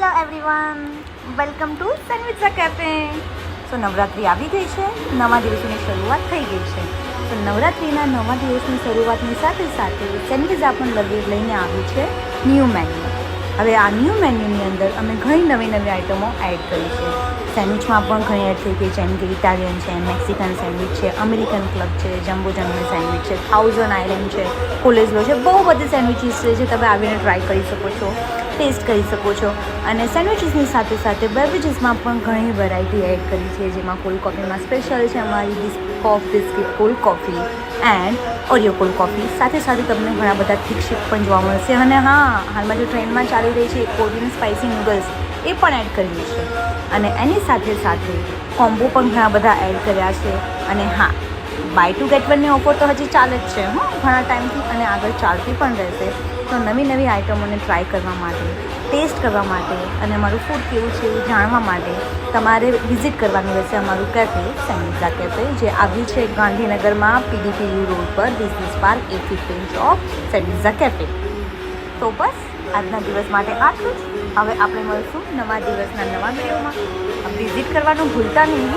Hello everyone, welcome to sandwich cafe. So Navratri આવી ગઈ છે, નવા દિવસોની શરૂઆત થઈ ગઈ છે. તો નવરાત્રિના નવા દિવસની શરૂઆતની સાથે સાથે સેન્ડવિચ પણ લઈને આવ્યું છે ન્યૂ મેન્યુ. હવે આ ન્યૂ મેન્યુની અંદર અમે ઘણી નવી નવી આઇટમો એડ કરી છે. સેન્ડવિચમાં પણ ઘણી એડ થઈ ગઈ, જેમ કે ઇટાલિયન છે, મેક્સિકન સેન્ડવિચ છે, અમેરિકન ક્લબ છે, જમ્બો જમ્બો સેન્ડવિચ છે, 1000 આઇલેન્ડ છે, કોલેજલો છે. બહુ બધી સેન્ડવિચીસ છે જે તમે આવીને ટ્રાય કરી શકો છો, ટેસ્ટ કરી શકો છો. અને સેન્ડવિચીસની સાથે સાથે બેવરેજીસમાં પણ ઘણી વેરાયટી એડ કરી છે, જેમાં કોલ્ડ કોફીમાં સ્પેશિયલ છે અમારી biscuit cold coffee and Oreo cold coffee. સાથે સાથે તમને ઘણા બધા થિક શેક પણ જોવા મળશે. અને હા, હાલમાં જે ટ્રેન્ડમાં ચાલી રહી છે કોરિયન સ્પાઇસી નૂડલ્સ, એ પણ એડ કરીએ છે. અને એની સાથે સાથે કોમ્બો પણ ઘણા બધા એડ કર્યા છે. અને હા, બાય ટુ ગેટ વનની ઓફર તો હજી ચાલે જ છે ઘણા ટાઈમથી, અને આગળ ચાલતી પણ રહેશે. તો નવી નવી આઇટમોને ટ્રાય કરવા માટે, ટેસ્ટ કરવા માટે અને અમારું ફૂડ કેવું છે એ જાણવા માટે તમારે વિઝિટ કરવાનું રહેશે અમારું કેફે સેન્ડવિચ કેફે, જે આવ્યું છે ગાંધીનગરમાં PDPU રોડ પર, business park A15 shop sandwich cafe. તો બસ આજના દિવસ માટે આટલું જ. હવે આપણે મળશું નવા દિવસના નવા વિડીયોમાં. વિઝિટ કરવાનું ભૂલતા નહીં.